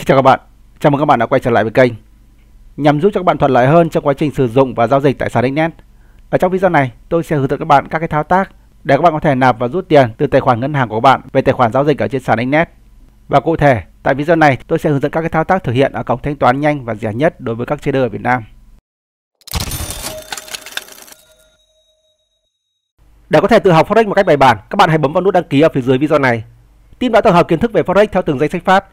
Chào các bạn, chào mừng các bạn đã quay trở lại với kênh. Nhằm giúp cho các bạn thuận lợi hơn trong quá trình sử dụng và giao dịch tại sàn Exnet, ở trong video này tôi sẽ hướng dẫn các bạn các cái thao tác để các bạn có thể nạp và rút tiền từ tài khoản ngân hàng của các bạn về tài khoản giao dịch ở trên sàn Exnet. Và cụ thể, tại video này tôi sẽ hướng dẫn các cái thao tác thực hiện ở cổng thanh toán nhanh và rẻ nhất đối với các trader ở Việt Nam. Để có thể tự học Forex một cách bài bản, các bạn hãy bấm vào nút đăng ký ở phía dưới video này. Team đã tổng hợp kiến thức về Forex theo từng danh sách phát.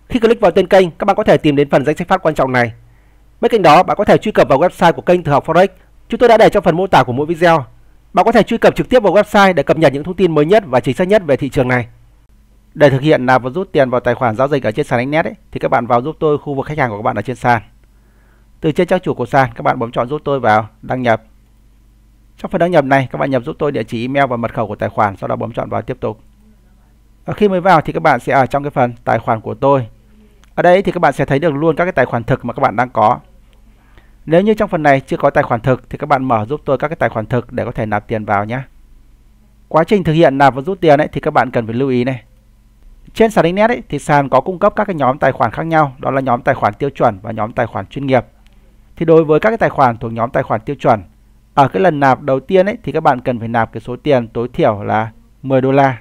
Khi click vào tên kênh, các bạn có thể tìm đến phần danh sách phát quan trọng này. Bên cạnh đó, bạn có thể truy cập vào website của kênh Tự học Forex. Chúng tôi đã để trong phần mô tả của mỗi video. Bạn có thể truy cập trực tiếp vào website để cập nhật những thông tin mới nhất và chính xác nhất về thị trường này. Để thực hiện nạp và rút tiền vào tài khoản giao dịch ở trên sàn Exnet thì các bạn vào giúp tôi khu vực khách hàng của các bạn ở trên sàn. Từ trên trang chủ của sàn, các bạn bấm chọn giúp tôi vào đăng nhập. Trong phần đăng nhập này, các bạn nhập giúp tôi địa chỉ email và mật khẩu của tài khoản, sau đó bấm chọn vào tiếp tục. Khi mới vào thì các bạn sẽ ở trong cái phần tài khoản của tôi. Ở đây thì các bạn sẽ thấy được luôn các cái tài khoản thực mà các bạn đang có. Nếu như trong phần này chưa có tài khoản thực thì các bạn mở giúp tôi các cái tài khoản thực để có thể nạp tiền vào nhé. Quá trình thực hiện nạp và rút tiền thì các bạn cần phải lưu ý này. Trên sàn Exnet thì sàn có cung cấp các cái nhóm tài khoản khác nhau, đó là nhóm tài khoản tiêu chuẩn và nhóm tài khoản chuyên nghiệp. Thì đối với các cái tài khoản thuộc nhóm tài khoản tiêu chuẩn, ở cái lần nạp đầu tiên thì các bạn cần phải nạp cái số tiền tối thiểu là 10 đô la.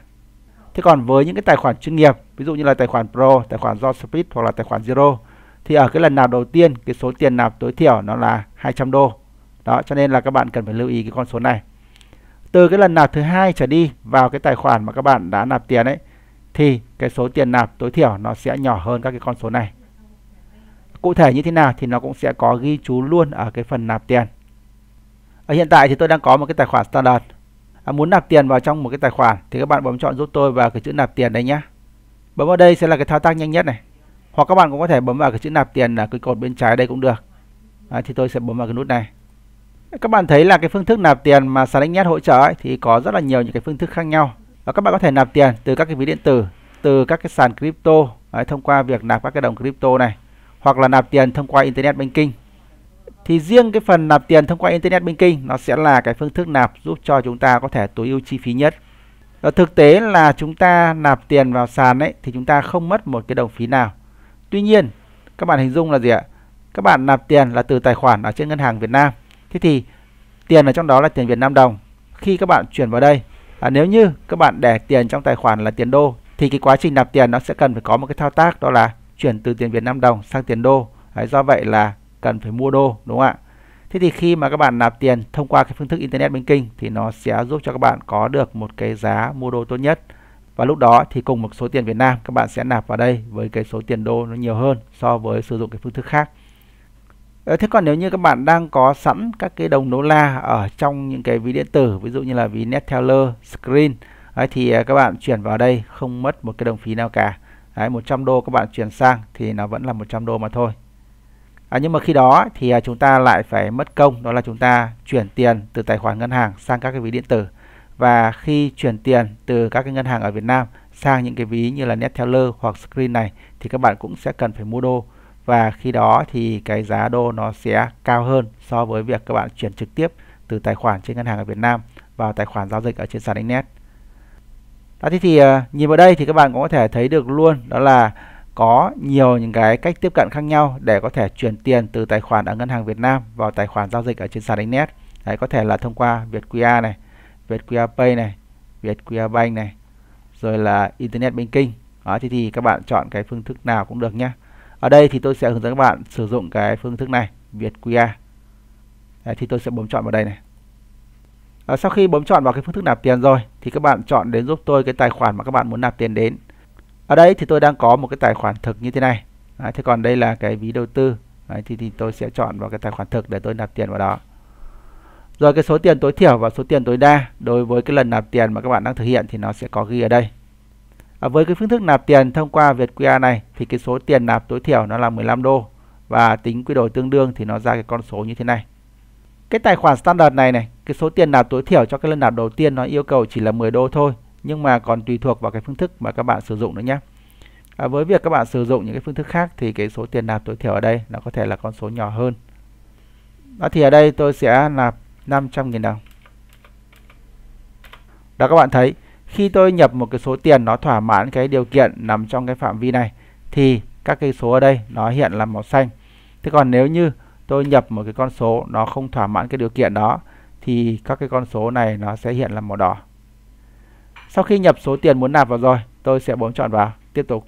Thế còn với những cái tài khoản chuyên nghiệp, ví dụ như là tài khoản Pro, tài khoản Do Speed hoặc là tài khoản Zero, thì ở cái lần nạp đầu tiên cái số tiền nạp tối thiểu nó là 200 đô. Đó, cho nên là các bạn cần phải lưu ý cái con số này. Từ cái lần nạp thứ hai trở đi vào cái tài khoản mà các bạn đã nạp tiền thì cái số tiền nạp tối thiểu nó sẽ nhỏ hơn các cái con số này. Cụ thể như thế nào thì nó cũng sẽ có ghi chú luôn ở cái phần nạp tiền. Ở hiện tại thì tôi đang có một cái tài khoản standard. Muốn nạp tiền vào trong một cái tài khoản thì các bạn bấm chọn giúp tôi vào cái chữ nạp tiền đây nhé. Bấm vào đây sẽ là cái thao tác nhanh nhất này. Hoặc các bạn cũng có thể bấm vào cái chữ nạp tiền ở cái cột bên trái đây cũng được. Thì tôi sẽ bấm vào cái nút này. Các bạn thấy là cái phương thức nạp tiền mà sàn Exnet hỗ trợ thì có rất là nhiều những cái phương thức khác nhau. Và các bạn có thể nạp tiền từ các cái ví điện tử, từ các cái sàn crypto thông qua việc nạp các cái đồng crypto này, hoặc là nạp tiền thông qua internet banking. Thì riêng cái phần nạp tiền thông qua internet banking nó sẽ là cái phương thức nạp giúp cho chúng ta có thể tối ưu chi phí nhất. Và thực tế là chúng ta nạp tiền vào sàn thì chúng ta không mất một cái đồng phí nào. Tuy nhiên, các bạn hình dung là gì ạ? Các bạn nạp tiền là từ tài khoản ở trên ngân hàng Việt Nam. Thế thì tiền ở trong đó là tiền Việt Nam đồng. Khi các bạn chuyển vào đây, nếu như các bạn để tiền trong tài khoản là tiền đô thì cái quá trình nạp tiền nó sẽ cần phải có một cái thao tác, đó là chuyển từ tiền Việt Nam đồng sang tiền đô. Do vậy là cần phải mua đô, đúng không ạ? Thế thì khi mà các bạn nạp tiền thông qua cái phương thức internet banking thì nó sẽ giúp cho các bạn có được một cái giá mua đô tốt nhất. Và lúc đó thì cùng một số tiền Việt Nam các bạn sẽ nạp vào đây với cái số tiền đô nó nhiều hơn so với sử dụng cái phương thức khác. Thế còn nếu như các bạn đang có sẵn các cái đồng đô la ở trong những cái ví điện tử, ví dụ như là ví Neteller, Screen, thì các bạn chuyển vào đây không mất một cái đồng phí nào cả. 100 đô các bạn chuyển sang thì nó vẫn là 100 đô mà thôi. Nhưng mà khi đó thì chúng ta lại phải mất công, đó là chúng ta chuyển tiền từ tài khoản ngân hàng sang các cái ví điện tử. Và khi chuyển tiền từ các cái ngân hàng ở Việt Nam sang những cái ví như là Neteller hoặc Screen này thì các bạn cũng sẽ cần phải mua đô. Và khi đó thì cái giá đô nó sẽ cao hơn so với việc các bạn chuyển trực tiếp từ tài khoản trên ngân hàng ở Việt Nam vào tài khoản giao dịch ở trên sàn Exnet. Thế thì nhìn vào đây thì các bạn cũng có thể thấy được luôn, đó là có nhiều những cái cách tiếp cận khác nhau để có thể chuyển tiền từ tài khoản ở ngân hàng Việt Nam vào tài khoản giao dịch ở trên sàn Exnet. Có thể là thông qua Vietqr này, Vietqr Pay này, Vietqr Bank này, rồi là internet banking. Thì các bạn chọn cái phương thức nào cũng được nhé. Ở đây thì tôi sẽ hướng dẫn các bạn sử dụng cái phương thức này, Vietqr. Thì tôi sẽ bấm chọn vào đây này. Sau khi bấm chọn vào cái phương thức nạp tiền rồi thì các bạn chọn đến giúp tôi cái tài khoản mà các bạn muốn nạp tiền đến. Ở đây thì tôi đang có một cái tài khoản thực như thế này. Thế còn đây là cái ví đầu tư. Thì tôi sẽ chọn vào cái tài khoản thực để tôi nạp tiền vào đó. Rồi cái số tiền tối thiểu và số tiền tối đa đối với cái lần nạp tiền mà các bạn đang thực hiện thì nó sẽ có ghi ở đây. Với cái phương thức nạp tiền thông qua Vietqr này thì cái số tiền nạp tối thiểu nó là 15 đô. Và tính quy đổi tương đương thì nó ra cái con số như thế này. Cái tài khoản standard này, cái số tiền nạp tối thiểu cho cái lần nạp đầu tiên nó yêu cầu chỉ là 10 đô thôi. Nhưng mà còn tùy thuộc vào cái phương thức mà các bạn sử dụng nữa nhé. Với việc các bạn sử dụng những cái phương thức khác thì cái số tiền nạp tối thiểu ở đây nó có thể là con số nhỏ hơn. Thì ở đây tôi sẽ nạp 500.000 đồng. Đó, các bạn thấy khi tôi nhập một cái số tiền nó thỏa mãn cái điều kiện nằm trong cái phạm vi này thì các cây số ở đây nó hiện là màu xanh. Thế còn nếu như tôi nhập một cái con số nó không thỏa mãn cái điều kiện đó thì các cái con số này nó sẽ hiện là màu đỏ. Sau khi nhập số tiền muốn nạp vào rồi, tôi sẽ bấm chọn vào tiếp tục.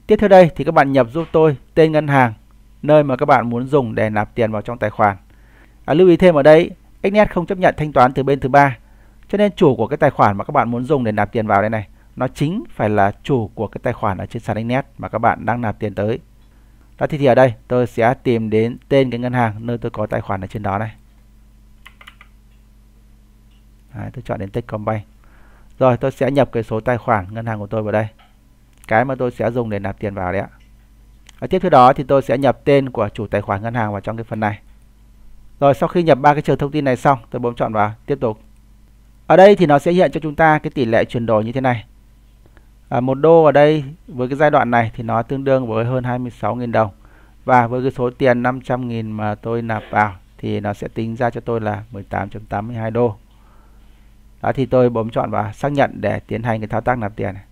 Tiếp theo đây thì các bạn nhập giúp tôi tên ngân hàng nơi mà các bạn muốn dùng để nạp tiền vào trong tài khoản. Lưu ý thêm ở đây, Xnet không chấp nhận thanh toán từ bên thứ ba, cho nên chủ của cái tài khoản mà các bạn muốn dùng để nạp tiền vào đây này, nó chính phải là chủ của cái tài khoản ở trên sàn Xnet mà các bạn đang nạp tiền tới. Đó thì ở đây tôi sẽ tìm đến tên cái ngân hàng nơi tôi có tài khoản ở trên đó này. Đấy, tôi chọn đến Techcombank. Rồi tôi sẽ nhập cái số tài khoản ngân hàng của tôi vào đây, cái mà tôi sẽ dùng để nạp tiền vào đấy ạ. Tiếp theo đó thì tôi sẽ nhập tên của chủ tài khoản ngân hàng vào trong cái phần này. Rồi sau khi nhập ba cái trường thông tin này xong, tôi bấm chọn vào tiếp tục. Ở đây thì nó sẽ hiện cho chúng ta cái tỷ lệ chuyển đổi như thế này. 1 đô ở đây với cái giai đoạn này thì nó tương đương với hơn 26.000 đồng. Và với cái số tiền 500.000 mà tôi nạp vào thì nó sẽ tính ra cho tôi là 18.82 đô. Đó thì tôi bấm chọn vào xác nhận để tiến hành cái thao tác nạp tiền này.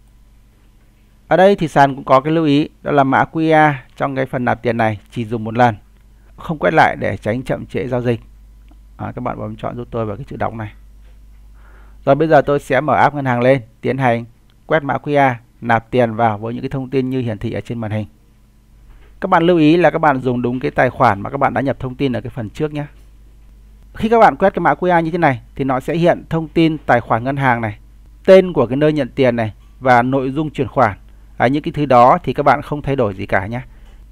Ở đây thì sàn cũng có cái lưu ý, đó là mã QR trong cái phần nạp tiền này chỉ dùng một lần, không quét lại để tránh chậm trễ giao dịch. Các bạn bấm chọn giúp tôi vào cái chữ đóng này. Rồi bây giờ tôi sẽ mở app ngân hàng lên, tiến hành quét mã QR, nạp tiền vào với những cái thông tin như hiển thị ở trên màn hình. Các bạn lưu ý là các bạn dùng đúng cái tài khoản mà các bạn đã nhập thông tin ở cái phần trước nhé. Khi các bạn quét cái mã QR như thế này thì nó sẽ hiện thông tin tài khoản ngân hàng này, tên của cái nơi nhận tiền này và nội dung chuyển khoản. Những cái thứ đó thì các bạn không thay đổi gì cả nhé.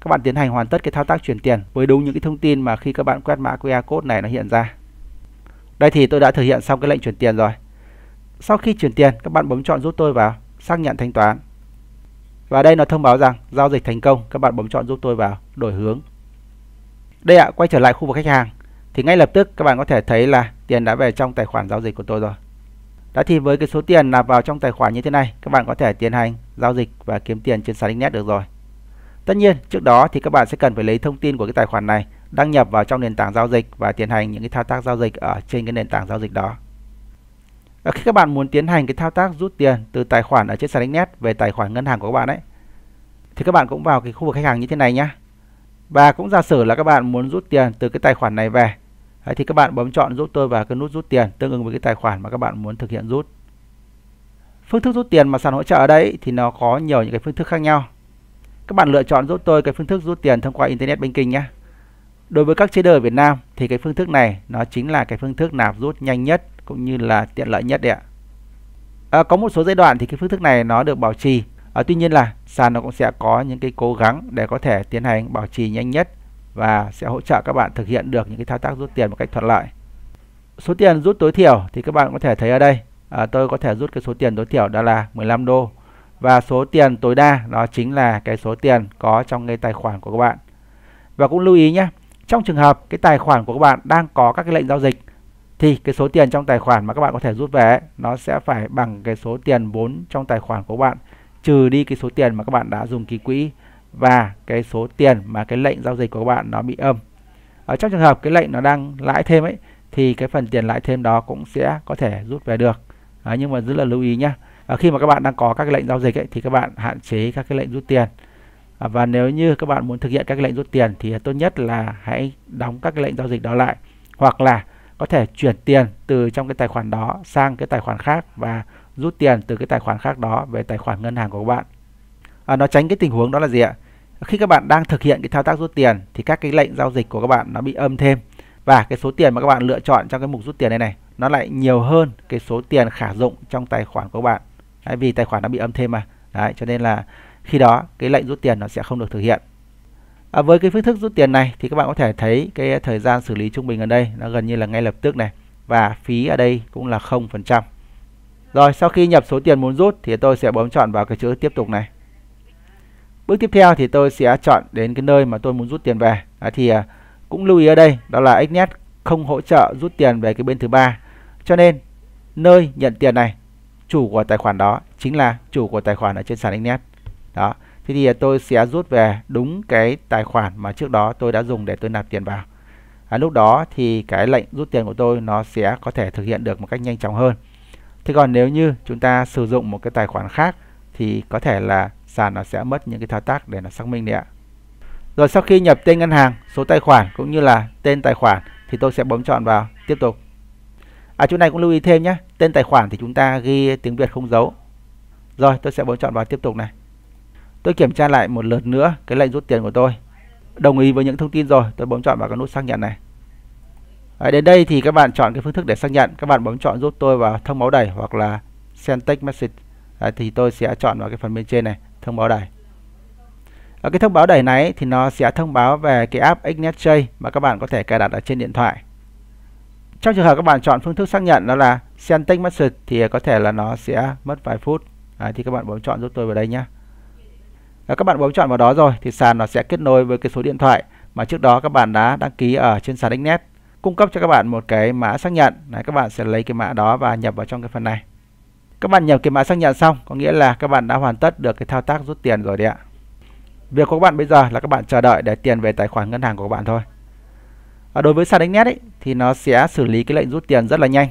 Các bạn tiến hành hoàn tất cái thao tác chuyển tiền với đúng những cái thông tin mà khi các bạn quét mã QR code này nó hiện ra. Đây thì tôi đã thực hiện xong cái lệnh chuyển tiền rồi. Sau khi chuyển tiền, các bạn bấm chọn giúp tôi vào xác nhận thanh toán. Và đây nó thông báo rằng giao dịch thành công, các bạn bấm chọn giúp tôi vào đổi hướng. Đây ạ, quay trở lại khu vực khách hàng thì ngay lập tức các bạn có thể thấy là tiền đã về trong tài khoản giao dịch của tôi rồi. Đó thì với cái số tiền nạp vào trong tài khoản như thế này, các bạn có thể tiến hành giao dịch và kiếm tiền trên sàn Xnet được rồi. Tất nhiên, trước đó thì các bạn sẽ cần phải lấy thông tin của cái tài khoản này, đăng nhập vào trong nền tảng giao dịch và tiến hành những cái thao tác giao dịch ở trên cái nền tảng giao dịch đó. Khi các bạn muốn tiến hành cái thao tác rút tiền từ tài khoản ở trên sàn Xnet về tài khoản ngân hàng của các bạn ấy, thì các bạn cũng vào cái khu vực khách hàng như thế này nhé. Và cũng giả sử là các bạn muốn rút tiền từ cái tài khoản này về, thì các bạn bấm chọn giúp tôi vào cái nút rút tiền tương ứng với cái tài khoản mà các bạn muốn thực hiện rút. Phương thức rút tiền mà sàn hỗ trợ ở đây thì nó có nhiều những cái phương thức khác nhau. Các bạn lựa chọn giúp tôi cái phương thức rút tiền thông qua Internet Banking nhé. Đối với các trader ở Việt Nam thì cái phương thức này nó chính là cái phương thức nạp rút nhanh nhất cũng như là tiện lợi nhất đấy ạ. Có một số giai đoạn thì cái phương thức này nó được bảo trì. Tuy nhiên là sàn nó cũng sẽ có những cái cố gắng để có thể tiến hành bảo trì nhanh nhất và sẽ hỗ trợ các bạn thực hiện được những cái thao tác rút tiền một cách thuận lợi. Số tiền rút tối thiểu thì các bạn có thể thấy ở đây. Tôi có thể rút cái số tiền tối thiểu đó là 15 đô. Và số tiền tối đa đó chính là cái số tiền có trong cái tài khoản của các bạn. Và cũng lưu ý nhé, trong trường hợp cái tài khoản của các bạn đang có các cái lệnh giao dịch thì cái số tiền trong tài khoản mà các bạn có thể rút về nó sẽ phải bằng cái số tiền vốn trong tài khoản của các bạn, trừ đi cái số tiền mà các bạn đã dùng ký quỹ và cái số tiền mà cái lệnh giao dịch của các bạn nó bị âm. Ở trong trường hợp cái lệnh nó đang lãi thêm ấy thì cái phần tiền lãi thêm đó cũng sẽ có thể rút về được. Nhưng mà rất là lưu ý nhé. Khi mà các bạn đang có các cái lệnh giao dịch ấy, thì các bạn hạn chế các cái lệnh rút tiền. Và nếu như các bạn muốn thực hiện các cái lệnh rút tiền thì tốt nhất là hãy đóng các cái lệnh giao dịch đó lại, hoặc là có thể chuyển tiền từ trong cái tài khoản đó sang cái tài khoản khác và rút tiền từ cái tài khoản khác đó về tài khoản ngân hàng của các bạn. Nó tránh cái tình huống đó là gì ạ? Khi các bạn đang thực hiện cái thao tác rút tiền thì các cái lệnh giao dịch của các bạn nó bị âm thêm và cái số tiền mà các bạn lựa chọn trong cái mục rút tiền này nó lại nhiều hơn cái số tiền khả dụng trong tài khoản của các bạn. Vì tài khoản nó bị âm thêm mà. Cho nên là khi đó cái lệnh rút tiền nó sẽ không được thực hiện. Với cái phương thức rút tiền này thì các bạn có thể thấy cái thời gian xử lý trung bình ở đây nó gần như là ngay lập tức này, và phí ở đây cũng là 0%. Rồi sau khi nhập số tiền muốn rút thì tôi sẽ bấm chọn vào cái chữ tiếp tục này. Bước tiếp theo thì tôi sẽ chọn đến cái nơi mà tôi muốn rút tiền về. Thì cũng lưu ý ở đây đó là Xnet không hỗ trợ rút tiền về cái bên thứ ba, cho nên nơi nhận tiền này, chủ của tài khoản đó chính là chủ của tài khoản ở trên sàn Xnet. Đó. Thế thì tôi sẽ rút về đúng cái tài khoản mà trước đó tôi đã dùng để tôi nạp tiền vào. Lúc đó thì cái lệnh rút tiền của tôi nó sẽ có thể thực hiện được một cách nhanh chóng hơn. Thế còn nếu như chúng ta sử dụng một cái tài khoản khác thì có thể là sàn nó sẽ mất những cái thao tác để nó xác minh đấy ạ. Rồi sau khi nhập tên ngân hàng, số tài khoản cũng như là tên tài khoản thì tôi sẽ bấm chọn vào tiếp tục. Chỗ này cũng lưu ý thêm nhé, tên tài khoản thì chúng ta ghi tiếng Việt không dấu. Rồi tôi sẽ bấm chọn vào tiếp tục này. Tôi kiểm tra lại một lượt nữa cái lệnh rút tiền của tôi. Đồng ý với những thông tin rồi, tôi bấm chọn vào cái nút xác nhận này. Đến đây thì các bạn chọn cái phương thức để xác nhận. Các bạn bấm chọn giúp tôi vào thông báo đẩy hoặc là Send Text Message. Thì tôi sẽ chọn vào cái phần bên trên này, thông báo đẩy. Ở cái thông báo đẩy này thì nó sẽ thông báo về cái app XNetChange mà các bạn có thể cài đặt ở trên điện thoại. Trong trường hợp các bạn chọn phương thức xác nhận đó là Send Text Message thì có thể là nó sẽ mất vài phút. Thì các bạn bấm chọn giúp tôi vào đây nhé. Các bạn bấm chọn vào đó rồi thì sàn nó sẽ kết nối với cái số điện thoại mà trước đó các bạn đã đăng ký ở trên sàn XNet, cung cấp cho các bạn một cái mã xác nhận. Các bạn sẽ lấy cái mã đó và nhập vào trong cái phần này. Các bạn nhập cái mã xác nhận xong có nghĩa là các bạn đã hoàn tất được cái thao tác rút tiền rồi đấy ạ. Việc của các bạn bây giờ là các bạn chờ đợi để tiền về tài khoản ngân hàng của các bạn thôi. Đối với sàn XNet thì nó sẽ xử lý cái lệnh rút tiền rất là nhanh.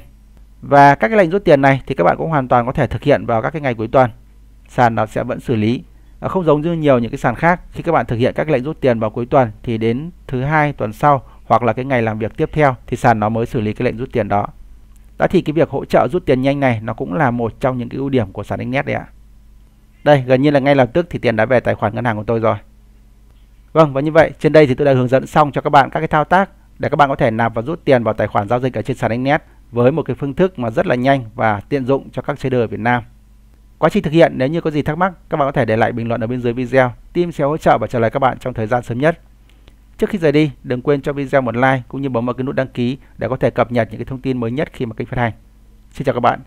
Và các cái lệnh rút tiền này thì các bạn cũng hoàn toàn có thể thực hiện vào các cái ngày cuối tuần. Sàn nó sẽ vẫn xử lý. Không giống như nhiều những cái sàn khác, khi các bạn thực hiện các lệnh rút tiền vào cuối tuần thì đến thứ hai tuần sau hoặc là cái ngày làm việc tiếp theo thì sàn nó mới xử lý cái lệnh rút tiền đó. Thì cái việc hỗ trợ rút tiền nhanh này nó cũng là một trong những cái ưu điểm của sàn XNet đấy ạ. Đây, gần như là ngay lập tức thì tiền đã về tài khoản ngân hàng của tôi rồi. Vâng, và như vậy trên đây thì tôi đã hướng dẫn xong cho các bạn các cái thao tác để các bạn có thể nạp và rút tiền vào tài khoản giao dịch ở trên sàn XNet với một cái phương thức mà rất là nhanh và tiện dụng cho các trader ở Việt Nam. Quá trình thực hiện nếu như có gì thắc mắc, các bạn có thể để lại bình luận ở bên dưới video. Team sẽ hỗ trợ và trả lời các bạn trong thời gian sớm nhất. Trước khi rời đi, đừng quên cho video một like cũng như bấm vào cái nút đăng ký để có thể cập nhật những cái thông tin mới nhất khi mà kênh phát hành. Xin chào các bạn.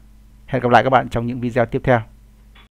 Hẹn gặp lại các bạn trong những video tiếp theo.